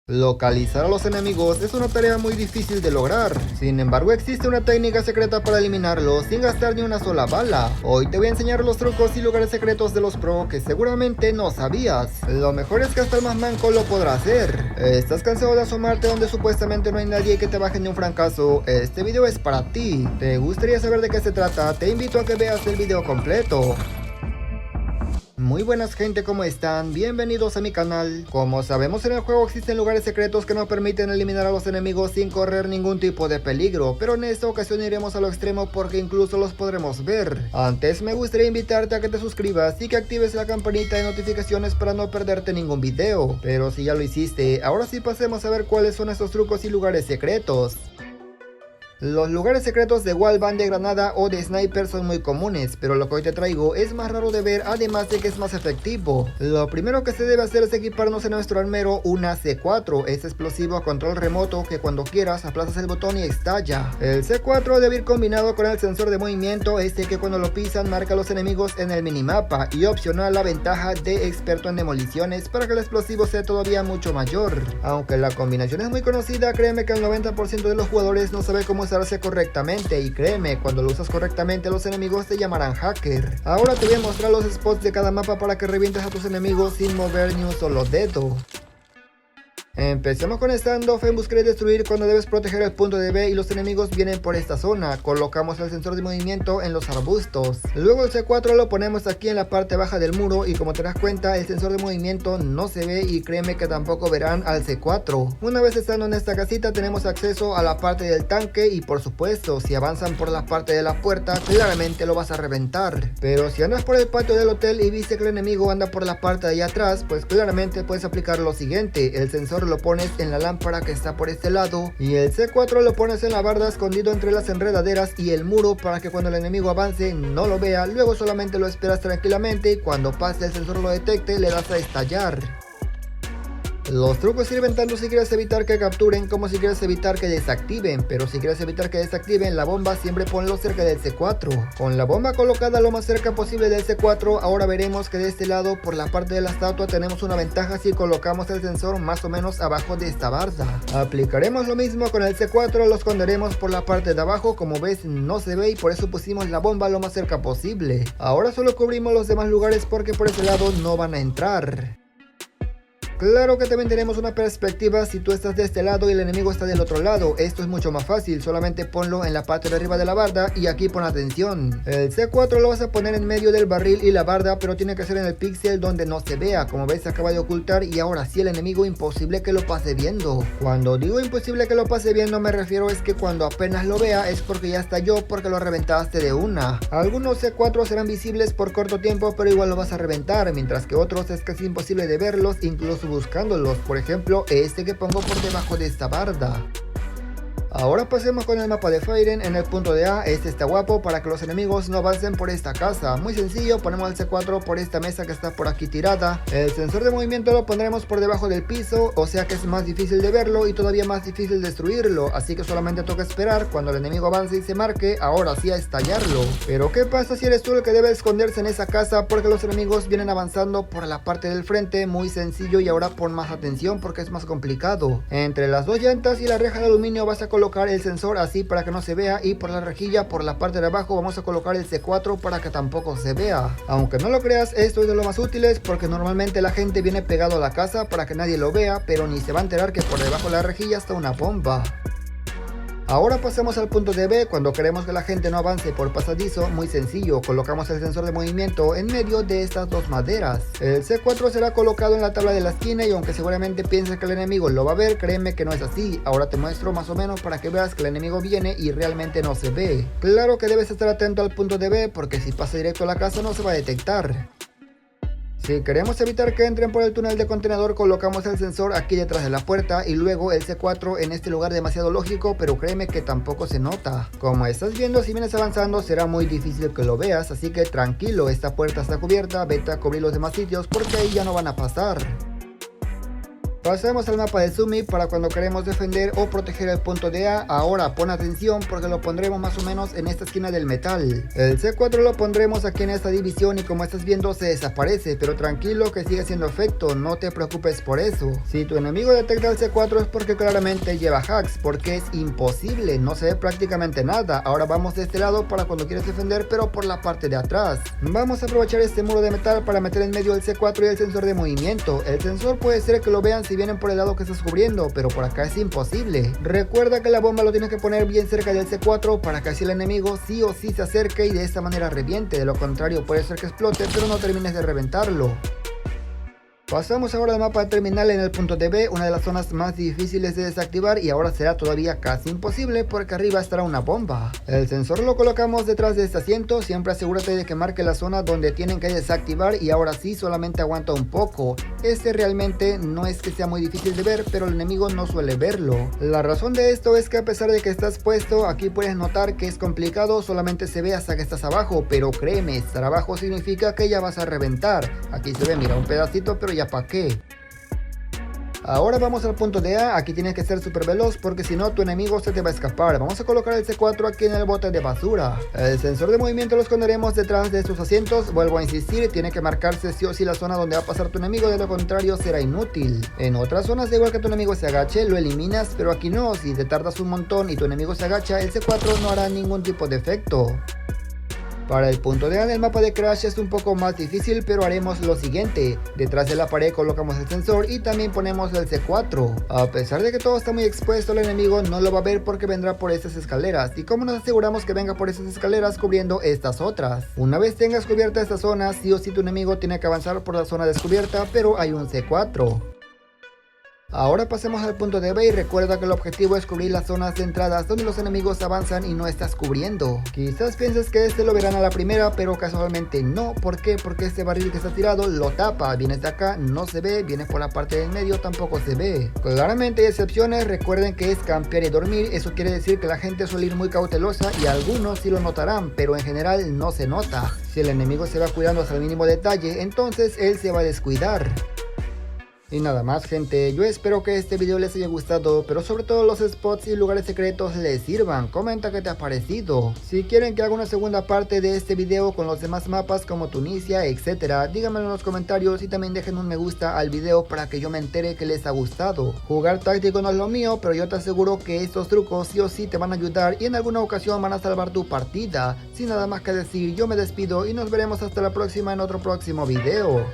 Localizar a los enemigos es una tarea muy difícil de lograr, sin embargo existe una técnica secreta para eliminarlos sin gastar ni una sola bala. Hoy te voy a enseñar los trucos y lugares secretos de los pro que seguramente no sabías. Lo mejor es que hasta el más manco lo podrá hacer. ¿Estás cansado de asomarte donde supuestamente no hay nadie que te baje de un francazo? Este video es para ti. ¿Te gustaría saber de qué se trata? Te invito a que veas el video completo. Muy buenas gente, ¿cómo están? Bienvenidos a mi canal. Como sabemos, en el juego existen lugares secretos que nos permiten eliminar a los enemigos sin correr ningún tipo de peligro, pero en esta ocasión iremos a lo extremo porque incluso los podremos ver. Antes me gustaría invitarte a que te suscribas y que actives la campanita de notificaciones para no perderte ningún video. Pero si ya lo hiciste, ahora sí pasemos a ver cuáles son estos trucos y lugares secretos. Los lugares secretos de Wallbang, de granada o de sniper son muy comunes, pero lo que hoy te traigo es más raro de ver, además de que es más efectivo. Lo primero que se debe hacer es equiparnos en nuestro armero una C4, es explosivo a control remoto que cuando quieras aplazas el botón y estalla. El C4 debe ir combinado con el sensor de movimiento, que cuando lo pisan marca a los enemigos en el minimapa, y opcional la ventaja de experto en demoliciones para que el explosivo sea todavía mucho mayor. Aunque la combinación es muy conocida, créeme que el 90% de los jugadores no sabe cómo usarse correctamente, y créeme, cuando lo usas correctamente los enemigos te llamarán hacker. Ahora te voy a mostrar los spots de cada mapa para que revientes a tus enemigos sin mover ni un solo dedo. Empecemos con standoff en buscar y destruir, cuando debes proteger el punto de B y los enemigos vienen por esta zona. Colocamos el sensor de movimiento en los arbustos. Luego el C4 lo ponemos aquí en la parte baja del muro y como te das cuenta el sensor de movimiento no se ve, y créeme que tampoco verán al C4. Una vez estando en esta casita tenemos acceso a la parte del tanque y por supuesto si avanzan por la parte de la puerta claramente lo vas a reventar. Pero si andas por el patio del hotel y viste que el enemigo anda por la parte de allá atrás, pues claramente puedes aplicar lo siguiente: el sensor lo pones en la lámpara que está por este lado y el C4 lo pones en la barda escondido entre las enredaderas y el muro para que cuando el enemigo avance no lo vea. Luego solamente lo esperas tranquilamente y cuando pase el sensor lo detecte le das a estallar. Los trucos sirven tanto si quieres evitar que capturen como si quieres evitar que desactiven, pero si quieres evitar que desactiven la bomba siempre ponlo cerca del C4. Con la bomba colocada lo más cerca posible del C4, ahora veremos que de este lado por la parte de la estatua tenemos una ventaja si colocamos el sensor más o menos abajo de esta barda. Aplicaremos lo mismo con el C4, lo esconderemos por la parte de abajo, como ves no se ve y por eso pusimos la bomba lo más cerca posible. Ahora solo cubrimos los demás lugares porque por ese lado no van a entrar. Claro que también tenemos una perspectiva si tú estás de este lado y el enemigo está del otro lado. Esto es mucho más fácil, solamente ponlo en la parte de arriba de la barda y aquí pon atención. El C4 lo vas a poner en medio del barril y la barda, pero tiene que ser en el píxel donde no se vea. Como ves se acaba de ocultar y ahora sí el enemigo imposible que lo pase viendo. Cuando digo imposible que lo pase viendo me refiero es que cuando apenas lo vea es porque ya estalló, porque lo reventaste de una. Algunos C4 serán visibles por corto tiempo pero igual lo vas a reventar, mientras que otros es casi imposible de verlos incluso buscándolos, por ejemplo este que pongo por debajo de esta barda. Ahora pasemos con el mapa de Firen en el punto de A. Este está guapo para que los enemigos no avancen por esta casa. Muy sencillo, ponemos el C4 por esta mesa que está por aquí tirada. El sensor de movimiento lo pondremos por debajo del piso, o sea que es más difícil de verlo y todavía más difícil destruirlo. Así que solamente toca esperar cuando el enemigo avance y se marque, ahora sí a estallarlo. Pero ¿qué pasa si eres tú el que debe esconderse en esa casa porque los enemigos vienen avanzando por la parte del frente? Muy sencillo, y ahora pon más atención porque es más complicado. Entre las dos llantas y la reja de aluminio vas a colocar el sensor así para que no se vea, y por la rejilla por la parte de abajo vamos a colocar el C4 para que tampoco se vea. Aunque no lo creas, esto es de lo más útiles porque normalmente la gente viene pegado a la casa para que nadie lo vea, pero ni se va a enterar que por debajo de la rejilla está una bomba. Ahora pasamos al punto de B. Cuando queremos que la gente no avance por pasadizo, muy sencillo, colocamos el sensor de movimiento en medio de estas dos maderas. El C4 será colocado en la tabla de la esquina y aunque seguramente pienses que el enemigo lo va a ver, créeme que no es así. Ahora te muestro más o menos para que veas que el enemigo viene y realmente no se ve. Claro que debes estar atento al punto de B porque si pasa directo a la casa no se va a detectar. Si queremos evitar que entren por el túnel de contenedor, colocamos el sensor aquí detrás de la puerta y luego el C4 en este lugar demasiado lógico, pero créeme que tampoco se nota. Como estás viendo, si vienes avanzando será muy difícil que lo veas, así que tranquilo, esta puerta está cubierta, vete a cubrir los demás sitios porque ahí ya no van a pasar. Pasamos al mapa de Sumi para cuando queremos defender o proteger el punto de A. Ahora pon atención porque lo pondremos más o menos en esta esquina del metal. El C4 lo pondremos aquí en esta división y como estás viendo se desaparece, pero tranquilo que sigue haciendo efecto, no te preocupes por eso. Si tu enemigo detecta el C4 es porque claramente lleva hacks, porque es imposible, no se ve prácticamente nada. Ahora vamos de este lado para cuando quieres defender, pero por la parte de atrás. Vamos a aprovechar este muro de metal para meter en medio el C4 y el sensor de movimiento. El sensor puede ser que lo vean si vienen por el lado que estás cubriendo, pero por acá es imposible. Recuerda que la bomba lo tienes que poner bien cerca del C4 para que así el enemigo sí o sí se acerque y de esta manera reviente. De lo contrario puede ser que explote, pero no termines de reventarlo. Pasamos ahora al mapa terminal en el punto de B, una de las zonas más difíciles de desactivar y ahora será todavía casi imposible porque arriba estará una bomba. El sensor lo colocamos detrás de este asiento, siempre asegúrate de que marque la zona donde tienen que desactivar y ahora sí solamente aguanta un poco. Este realmente no es que sea muy difícil de ver, pero el enemigo no suele verlo. La razón de esto es que a pesar de que estás puesto, aquí puedes notar que es complicado, solamente se ve hasta que estás abajo, pero créeme, estar abajo significa que ya vas a reventar. Aquí se ve, mira, un pedacito, pero ya para qué. Ahora vamos al punto de A, aquí tienes que ser súper veloz porque si no tu enemigo se te va a escapar. Vamos a colocar el C4 aquí en el bote de basura. El sensor de movimiento lo esconderemos detrás de estos asientos. Vuelvo a insistir, tiene que marcarse sí o sí la zona donde va a pasar tu enemigo, de lo contrario será inútil. En otras zonas da igual que tu enemigo se agache, lo eliminas, pero aquí no, si te tardas un montón y tu enemigo se agacha, el C4 no hará ningún tipo de efecto. Para el punto de A del mapa de Crash es un poco más difícil, pero haremos lo siguiente. Detrás de la pared colocamos el sensor y también ponemos el C4. A pesar de que todo está muy expuesto, el enemigo no lo va a ver porque vendrá por estas escaleras. ¿Y cómo nos aseguramos que venga por esas escaleras cubriendo estas otras? Una vez tengas cubierta esta zona, sí o sí tu enemigo tiene que avanzar por la zona descubierta, pero hay un C4. Ahora pasemos al punto de B y recuerda que el objetivo es cubrir las zonas de entradas donde los enemigos avanzan y no estás cubriendo. Quizás pienses que este lo verán a la primera, pero casualmente no. ¿Por qué? Porque este barril que está tirado lo tapa. Vienes de acá, no se ve, vienes por la parte del medio, tampoco se ve. Claramente hay excepciones, recuerden que es campear y dormir, eso quiere decir que la gente suele ir muy cautelosa y algunos sí lo notarán, pero en general no se nota. Si el enemigo se va cuidando hasta el mínimo detalle, entonces él se va a descuidar. Y nada más gente, yo espero que este video les haya gustado, pero sobre todo los spots y lugares secretos les sirvan. Comenta qué te ha parecido. Si quieren que haga una segunda parte de este video con los demás mapas como Tunisia, etcétera, díganmelo en los comentarios y también dejen un me gusta al video para que yo me entere que les ha gustado. Jugar táctico no es lo mío, pero yo te aseguro que estos trucos sí o sí te van a ayudar y en alguna ocasión van a salvar tu partida. Sin nada más que decir, yo me despido y nos veremos hasta la próxima en otro próximo video.